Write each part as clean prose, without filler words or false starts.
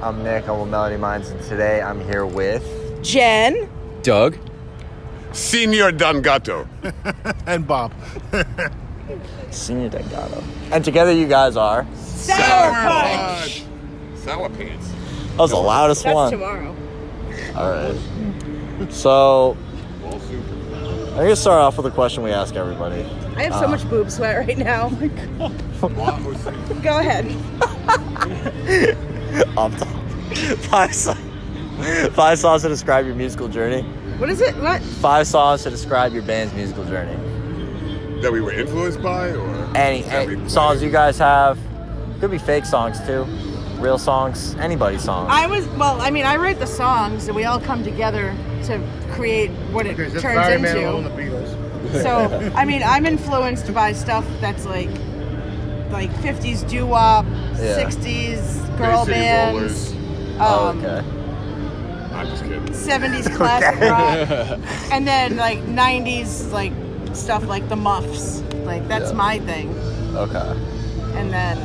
I'm Nick. I'm with Melody Minds, and today I'm here with Jen, Doug, Senior Dangato, and Bob. Senior Dangato. And together you guys are Sourpunch. Sour Pants. That was the loudest That's one. tomorrow. All right. So Wall soup. I'm gonna start off with a question we ask everybody. I have so much boob sweat right now. Go ahead. Off top. Five songs to describe your musical journey. What is it? What? 5 songs to describe your band's musical journey. That we were influenced by, or Any songs you guys have. Could be fake songs too. Real songs. Anybody's songs. I write the songs and we all come together to create what it There's just turns Fireman into. on the Beatles. So, I'm influenced by stuff that's like 50s doo-wop, Yeah. 60s girl Bay City bands, Okay. I'm just kidding. 70s classic rock, and then 90s stuff like the Muffs. That's Yeah. my thing. Okay. And then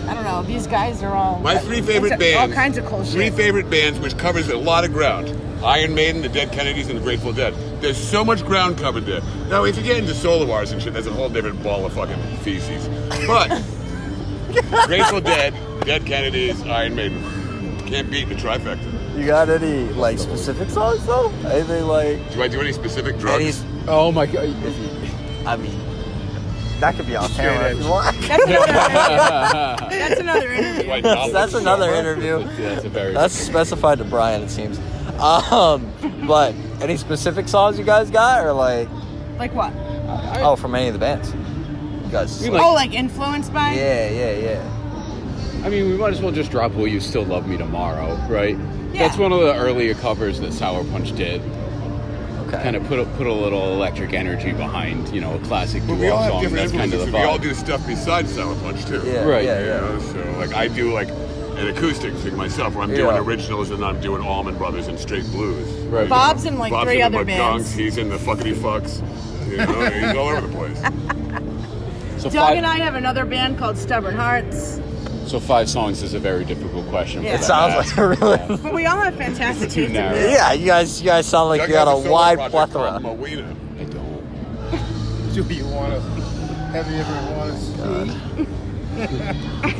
I don't know. These guys are all My 3 favorite all bands. kinds of cool 3 shit. favorite bands, which covers a lot of ground. Iron Maiden, the Dead Kennedys, and the Grateful Dead. There's so much ground covered there. Now, if you get into Solar Wars and shit, that's a whole different ball of fucking feces. But Grateful Dead, Dead Kennedys, Iron Maiden. Can't beat the trifecta. You got any specific songs though? Anything Do I do any specific drugs? oh my god. I mean, that could be off camera if you want. That's another interview. Like Dominic That's another Summer? interview. That's a very. That's specified to Brian, it seems. But any specific songs you guys got, or Like what? from any of the bands? You guys. We Influenced by? Yeah. I mean, we might as well just drop "Will You Still Love Me Tomorrow," right? Yeah. That's one of the earlier covers that Sourpunch did. Okay. Kind of put a little electric energy behind, a classic But we doo-wop all have song. different That's kind of the influences. We all vibe. do stuff besides Sour Punch too. Yeah. Right. Yeah. You know, so I do an acoustic thing myself, where I'm doing originals and I'm doing Allman Brothers and straight blues. Right. Bob's in Bob's 3 in other the bands. Gunks, he's in the Fuckity Fucks. He's all over the place. So Doug and I have another band called Stubborn Hearts. So 5 songs is a very difficult question. Yeah. For It that sounds act. like a really. But we all have fantastic Too taste in narrow. music. Yeah, you guys sound like Doug you got has a solo wide project plethora. called Moena. I don't. Do you want to? Have you ever want to see?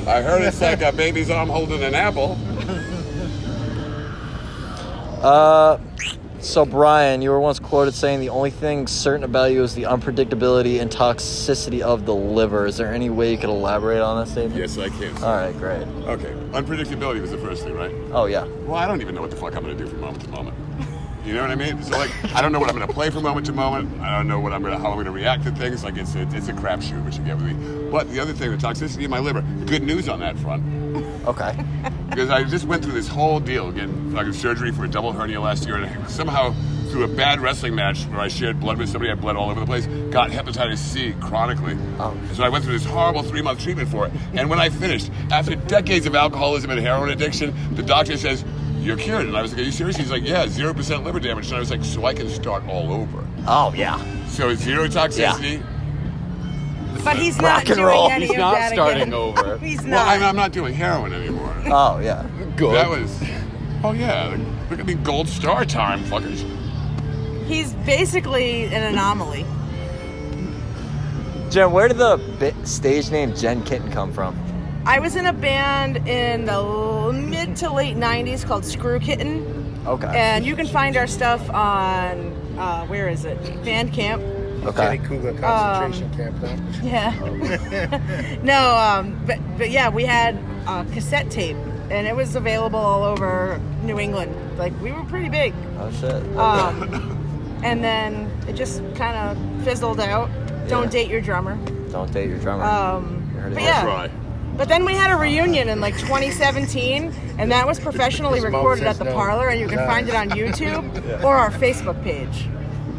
I heard it's like a baby's arm holding an apple. So Brian, you were once quoted saying the only thing certain about you is the unpredictability and toxicity of the liver. Is there any way you could elaborate on that statement? Yes, I can. All right, great. Okay, unpredictability was the first thing, right? Oh yeah. Well, I don't even know what the fuck I'm going to do from moment to moment. You know what I mean? So I don't know what I'm going to play from moment to moment. I don't know how I'm going to react to things. It's a crapshoot, what you get with me. But the other thing, the toxicity of my liver. Good news on that front. Okay. Because I just went through this whole deal, getting surgery for a double hernia last year, and somehow through a bad wrestling match where I shared blood with somebody, I had blood all over the place, got hepatitis C chronically. Oh. So I went through this horrible 3-month treatment for it. And when I finished, after decades of alcoholism and heroin addiction, the doctor says, "You're cured." And I was like, "Are you serious?" He's like, "Yeah, 0% liver damage." And I was like, "So I can start all over." Oh yeah. So 0 toxicity. But he's Rock not and doing roll. any He's of not that starting again. over. He's Well, not. I'm not doing heroin anymore. Oh yeah. Good. That was, oh yeah, look at me, gold star time, fuckers. He's basically an anomaly. Jen, where did the stage name Jen Kitten come from? I was in a band in the mid to late 90s called Screw Kitten. Okay. And you can find our stuff on, where is it? Bandcamp. Okay. Jenny Cougar concentration camp, though. Yeah. No, but yeah, we had a cassette tape, and it was available all over New England. We were pretty big. Oh shit. And then it just kind of fizzled out. Don't date your drummer. Don't date your drummer. You heard it But here. yeah. Try. But then we had a reunion in 2017, and that was professionally His mouth recorded at says the no. parlor, and you can find it on YouTube or our Facebook page.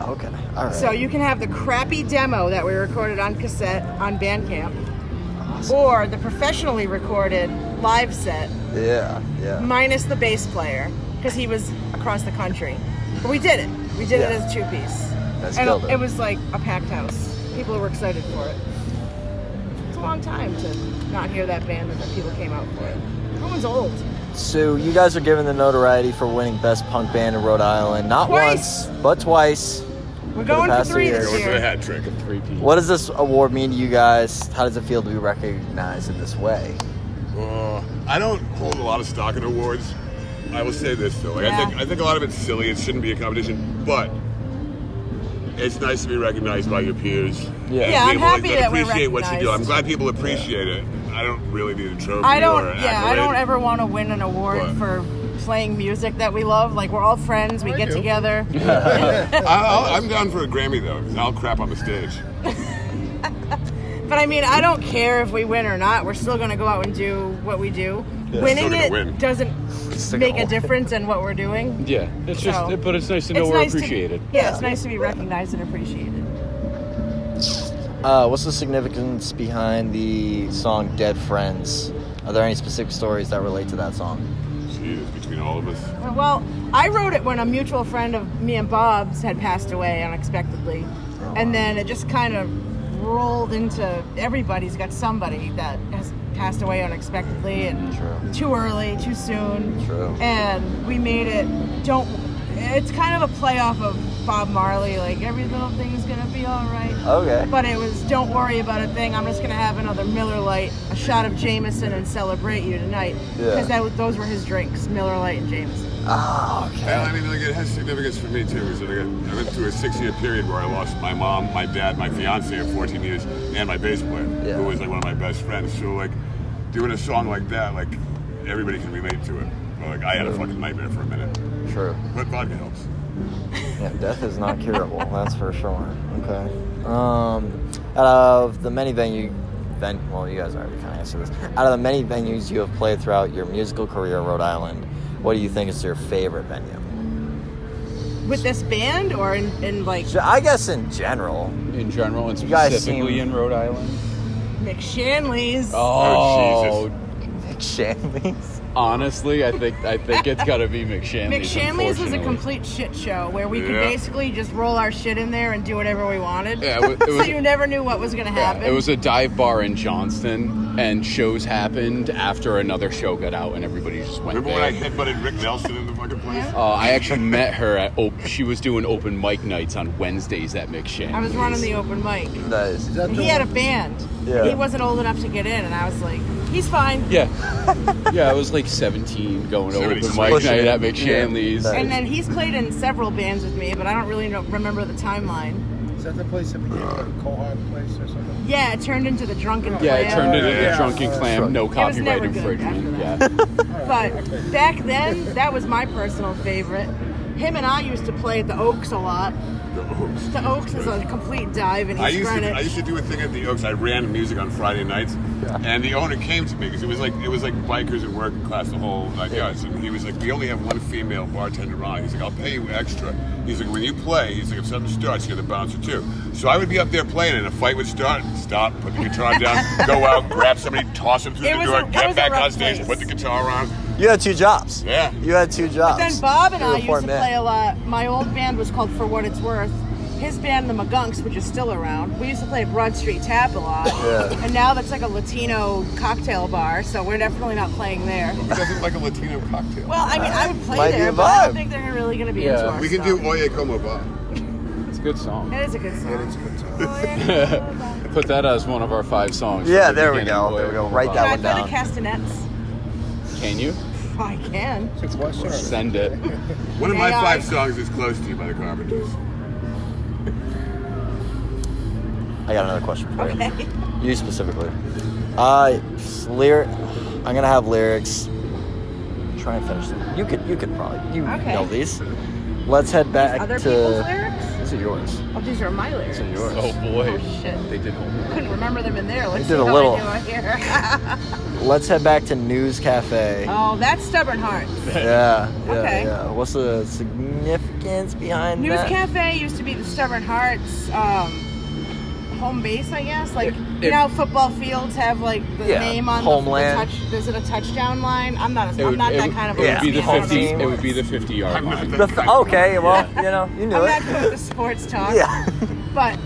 Okay. All right. So you can have the crappy demo that we recorded on cassette on Bandcamp, or the professionally recorded live set Yeah. minus the bass player because he was across the country. But we did it. We did it as a 2-piece. That's And killed it. it was like a packed house. People were excited for it. It's a long time to not hear that band and that people came out for it. Everyone's old. So you guys are given the notoriety for winning Best Punk Band in Rhode Island, not Twice. once, but twice. We're going for past 3 year. this Going for the year. hat trick. What does this award mean to you guys? How does it feel to be recognized in this way? I don't hold a lot of stock in awards. I will say this though, like, Yeah. I think a lot of it's silly. It shouldn't be a competition, but it's nice to be recognized by your peers. Yeah. And Yeah, I'm people, happy that that we're appreciate what you do. I'm recognized. glad people appreciate it. I don't really need a trophy. I or don't. an Yeah, I accolade. don't ever want to win an award What? for playing music that we love. Like we're all friends. We I get do. together. I'm down for a Grammy though, because I'll crap on the stage. But I mean, I don't care if we win or not. We're still going to go out and do what we do. Winning Still gonna it win. doesn't Still make gonna a difference in what we're doing. Yeah, it's just, So, but it's nice to know It's we're nice appreciated. Yeah, it's nice to be recognized and appreciated. What's the significance behind the song Dead Friends? Are there any specific stories that relate to that song? Jeez, between all of us. Well, I wrote it when a mutual friend of me and Bob's had passed away unexpectedly. And then it just kind of rolled into everybody's got somebody that has passed away unexpectedly and True. too early, too soon. True. And we made it, it's kind of a play off of Bob Marley, like every little thing's gonna be all right. Okay. But it was, don't worry about a thing. I'm just gonna have another Miller Lite, a shot of Jameson, and celebrate you tonight. Yeah. Because those were his drinks, Miller Lite and Jameson. Oh, okay. And I mean, like, it has significance for me too. Because like, I went through a 6-year period where I lost my mom, my dad, my fiance of 14 years, and my bass player, Yeah. who was like one of my best friends. So like, doing a song like that, like everybody can relate to it. But, like, I had a fucking nightmare for a minute. True. But vodka helps. Yeah, death is not curable. That's for sure. Okay. Out of the many well, you guys already kind of answered this. Out of the many venues you have played throughout your musical career in Rhode Island, what do you think is your favorite venue? With this band or in like I guess in general. In general, and You guys specifically seem- in Rhode Island. McShanley's? Oh, Nick Shanley's. honestly, I think it's got to be McShanley's. McShanley's was a unfortunately. complete shit show where we could Yeah. basically just roll our shit in there and do whatever we wanted. Yeah, it so was. you never knew what was going to happen. It was a dive bar in Johnston, and shows happened after another show got out, and everybody just went Remember when I there. headbutted Rick Nelson in the fucking place? I actually met her at. She was doing open mic nights on Wednesdays at McShanley's. I was running the open mic. Nice. Is that the He had a one? band. Yeah. He wasn't old enough to get in, and I was like, he's fine. Yeah, I was like 17 going to open 17. mic Pushing night it. at McShanley's. Yeah. And then he's played in several bands with me, but I don't really remember the timeline. Is that the place that became like a Cohog place or something? Yeah, it turned into the Drunken Yeah, it Clam. turned into Yeah. the Drunken Clam, no It was never copyright good infringement. after Yeah. But back then, that was my personal favorite. Him and I used to play at the Oaks a lot. The Oaks is a complete dive in I East used Greenwich. to do a thing at the Oaks. I ran music on Friday nights, and the owner came to me because it was like bikers and working class, the whole yards. And he was like, "We only have one female bartender on." He's like, "I'll pay you extra." He's like, "When you play," he's like, "if something starts, you're the bouncer too." So I would be up there playing, and a fight would start. Stop, put the guitar down, go out, grab somebody, toss him through It the was door, a- it get was a back rough on stage, place. put the guitar on. You had 2 jobs. Yeah. You had 2 jobs. Then Bob and You're I a poor used to man. play a lot. My old band was called For What It's Worth. His band, the Magunks, which is still around, we used to play at Broad Street Tap a lot. Yeah. And now that's like a Latino cocktail bar, so we're definitely not playing there. Who doesn't like a Latino cocktail? Well, I mean, I would play Might be there, a but I don't vibe. think they're really going to be Yeah. into our We can stuff. do Oye Como Va. It's a good song. It is a good song. Yeah, it's a good time. Put that as one of our 5 songs. Yeah, for the there we beginning. go. There we go. Write Can that I one play down. the castanets? Can you? I can. It's West Shore. Send it. One of my AI. 5 songs is Close to You by the Carpenters. I got another question for you. Okay. You specifically. I'm gonna have lyrics. Try and finish them. You could probably Okay. know these. Let's head back Other to. people's lyrics? These are yours. Oh, these are my lyrics. These are yours. Oh boy. Oh, shit. They did homework. Couldn't remember them in there. Let's They see did a how little. I do here. Let's head back to News Cafe. Oh, that's Stubborn Heart. Yeah. Okay. Yeah. What's the significance behind News that? Cafe used to be the Stubborn Hearts home base, I guess. Like, you If- know, how football fields have like the Yeah, name on homeland. the touch. Is it a touchdown line? I'm not It would, that it would- kind of. it would Yeah. be the fan. 50. team. It would be the 50-yard I'm not line. that- Okay. Well, you know, you knew I'm it. not good with the sports talk. Yeah. But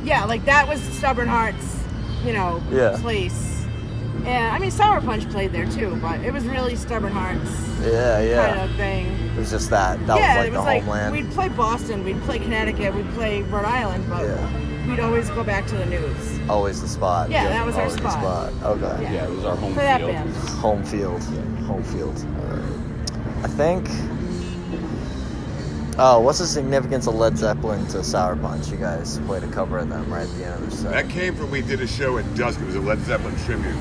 yeah, like that was Stubborn Hearts, you know, Yeah. place. And I mean, Sourpunch played there too, but it was really Stubborn Hearts Yeah. kind of thing. It was just that. That Yeah, was it the was like homeland. we'd play Boston, we'd play Connecticut, we'd play Rhode Island, but we'd always go back to the news. Always the spot. Yeah, that was our always the spot. Okay. Yeah. Yeah, it was our home For that field. band. Home field. Home field. All right. I think. Oh, what's the significance of Led Zeppelin to Sourpunch? You guys played a cover of them right at the end of the set. That came from, we did a show at dusk. It was a Led Zeppelin tribute.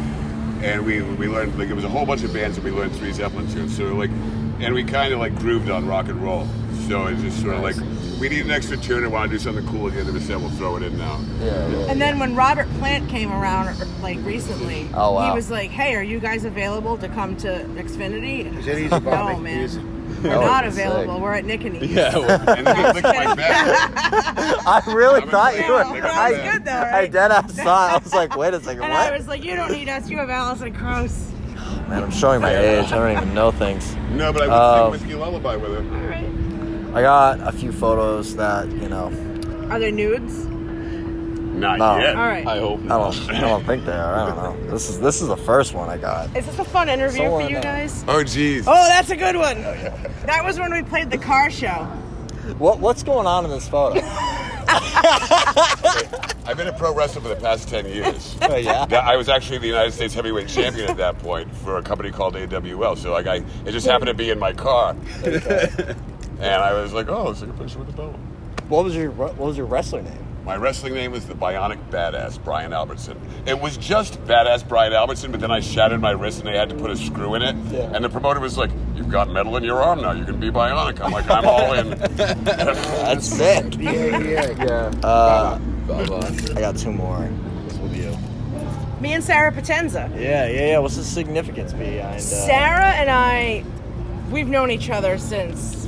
And we learned, like, it was a whole bunch of bands and we learned 3 Zeppelin tunes. So, like, and we kind of, like, grooved on rock and roll. So it's just sort of like, we need an extra tune and want to do something cool at the end of the set, we'll throw it in now. Yeah. And then when Robert Plant came around, like recently, Oh, wow. he was like, "Hey, are you guys available to come to Xfinity?" Is it easy, Bobby? No, man. Easy. We're Oh, not sick. available. We're at Nick and Eve's. Yeah, well, And then he licked my back. I really I'm thought in you were. favor. That was good though, I right? dead ass saw it. I was like, wait a second, And what? I was like, "You don't need us. You have Alison Krauss." Man, I'm showing my age. I don't even know things. No, but I would sing Whiskey Lullaby with her. All right. I got a few photos that, Are there nudes? Not No. yet. All right. I hope I not. don't think they are. I don't know. This is the first one I got. Is this a fun interview Someone, for you guys? Oh, geez. Oh, that's a good one. That was when we played the car show. What's going on in this photo? I've been a pro wrestler for the past 10 years. Oh, yeah? I was actually the United States heavyweight champion at that point for a company called AWL. So like it just happened to be in my car. And I was like, oh, let's take a picture with the belt. What was your wrestler name? My wrestling name was the Bionic Badass, Brian Albertson. It was just Badass Brian Albertson, but then I shattered my wrist and they had to put a screw in it. Yeah. And the promoter was like, you've got metal in your arm now. You can be bionic. I'm like, I'm all in. That's sick. Yeah. I got 2 more. This will be you. Me and Sarah Potenza. Yeah. What's the significance behind? Sarah and I, we've known each other since,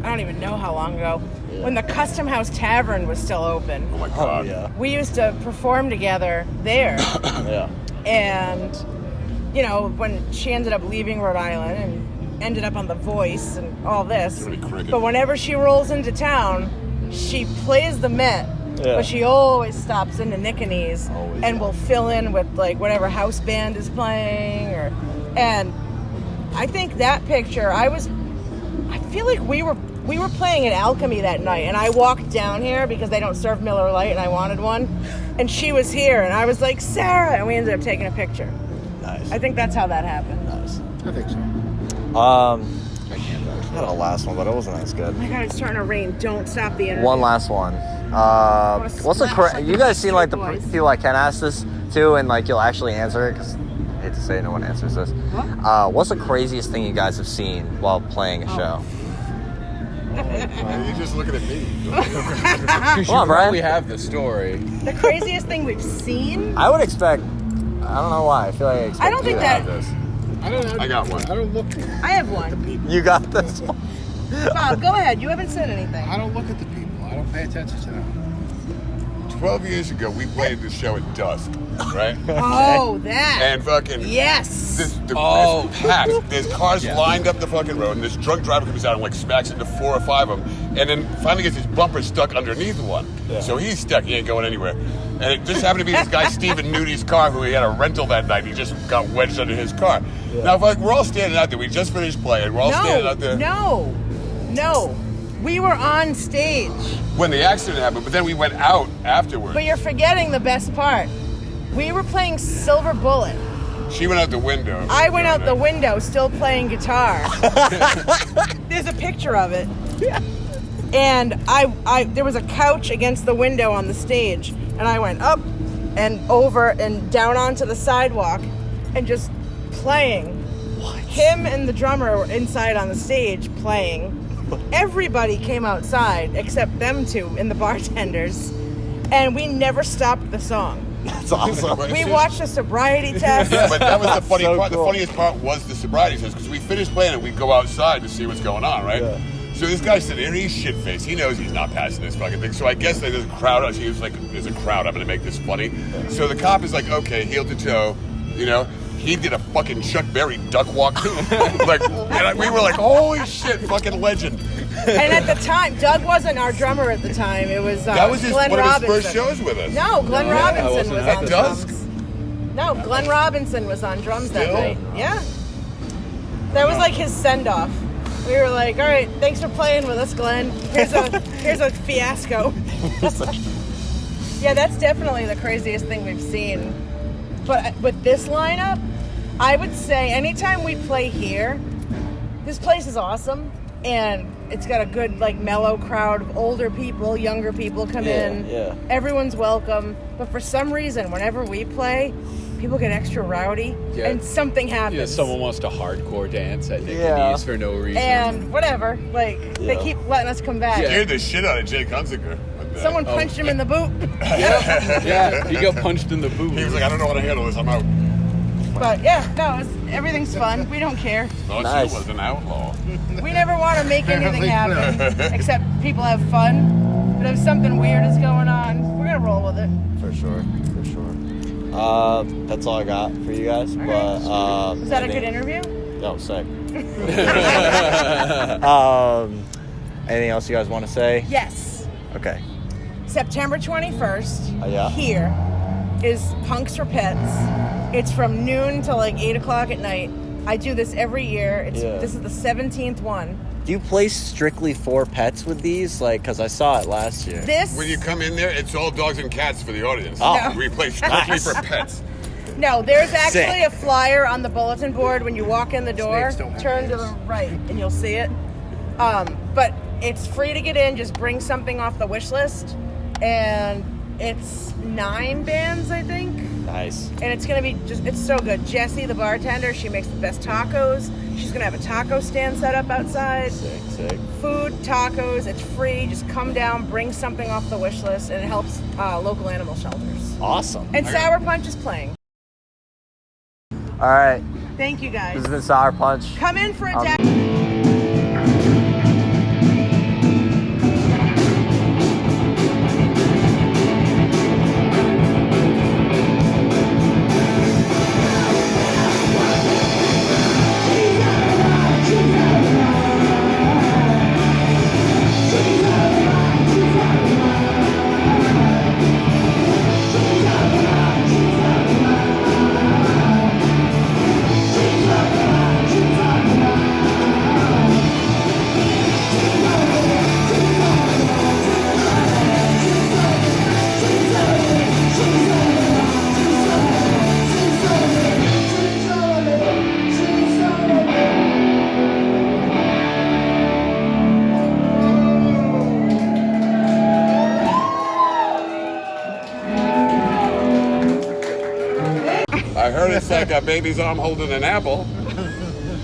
I don't even know how long ago, when the Custom House Tavern was still open. Oh my Oh God. yeah. We used to perform together there. Yeah. And, when she ended up leaving Rhode Island and ended up on The Voice and all this, Really cricket. but whenever she rolls into town, she plays the Met, Yeah. but she always stops into Nick and E's Always, and yeah. will fill in with like whatever house band is playing, and I think that picture, I feel like we were playing at Alchemy that night, and I walked down here because they don't serve Miller Lite, and I wanted one, and she was here, and I was like, Sarah, and we ended up taking a picture. Nice. I think that's how that happened. Nice. I think so. I had a last one, but it wasn't as good. Oh my God, it's starting to rain. Don't stop the interview. One last one. wanna What's the splash like you the guys seen like the Backstreet Boys. people I can ask this to, and like you'll actually answer it? Because I hate to say no one answers this. What? What's the craziest thing you guys have seen while playing a show? You're just looking at me. Come on, Brian. We have the story. The craziest thing we've seen? I would expect. I don't know why. I feel like I expect I don't you think to have that- this. I don't know. I got one. I don't look. I have one. You got this one. Bob, go ahead. You haven't said anything. I don't look at the people. I don't pay attention to them. 12 years ago, we played this show at dusk, right? Oh, that. And fucking... Yes. It's packed. There's cars lined up the fucking road, and this drunk driver comes out and like smacks into 4 or 5 of them, and then finally gets his bumper stuck underneath one. Yeah. So he's stuck. He ain't going anywhere. And it just happened to be this guy Stephen Nudi's car, who he had a rental that night. He just got wedged under his car. Yeah. Now, like, we're all standing out there. We just finished playing. We're all standing out there No. We were on stage. when the accident happened, but then we went out afterwards. But you're forgetting the best part. We were playing Silver Bullet. She went out the window. I went out the window still playing guitar. There's a picture of it. And I there was a couch against the window on the stage, and I went up and over and down onto the sidewalk and just playing. What? Him and the drummer were inside on the stage playing. Everybody came outside except them two and the bartenders, and we never stopped the song. That's awesome. We watched a sobriety test. Yeah, but that was the funny So part. cool. The funniest part was the sobriety test, because we finished playing and we go outside to see what's going on, right? Yeah. So this guy's sitting there, he's shit-faced. He knows he's not passing this fucking thing. So I guess there's a crowd. He was like, there's a crowd. I'm going to make this funny. So the cop is like, okay, heel to toe, you know. He did a fucking Chuck Berry duck walk. We were like, holy shit, fucking legend. And at the time, Doug wasn't our drummer at the time. It was That was Glenn one Robinson. of his first shows with us. No, Glenn Robinson was At on dusk? drums. No, Glenn Robinson was on drums that Still? night. Yeah. That was like his send-off. We were like, all right, thanks for playing with us, Glenn. Here's a fiasco. Yeah, that's definitely the craziest thing we've seen. But with this lineup, I would say anytime we play here, this place is awesome. And it's got a good, like, mellow crowd of older people, younger people come in. Yeah. Everyone's welcome. But for some reason, whenever we play, people get extra rowdy and something happens. Yeah, someone wants to hardcore dance at Nick Yeah. and East for no reason. And whatever, like, they keep letting us come back. Yeah. Scared the shit out of Jay Kunziker. with that. Someone punched him in the boot. Yeah, he got punched in the boot. He was like, I don't know how to handle this. I'm out. But yeah, no, everything's fun. We don't care. Thought Nice. she was an outlaw. We never want to make anything happen except people have fun. But if something weird is going on, we're gonna roll with it. For sure. That's all I got for you guys. All But Was that a good interview? Oh, sick. Anything else you guys want to say? Yes. Okay. September 21st. Yeah. Here is Punks for Pets. It's from noon till like 8 o'clock at night. I do this every year. This is the 17th one. Do you play strictly for pets with these? Like, because I saw it last year. When you come in there, it's all dogs and cats for the audience. Oh. We play strictly Nice. for pets. No, there's actually Sick. a flyer on the bulletin board when you walk in the door. Snakes don't have Turn to the right and you'll see it. But it's free to get in. Just bring something off the wish list. And it's 9 bands, I think. Nice. And it's going to be it's so good. Jessie, the bartender, she makes the best tacos. She's going to have a taco stand set up outside. Sick. Food, tacos, it's free. Just come down, bring something off the wish list, and it helps local animal shelters. Awesome. And Sourpunch is playing. All right. Thank you, guys. This has been Sour Punch. Come in for a Um, dab. I heard it's like a baby's arm holding an apple.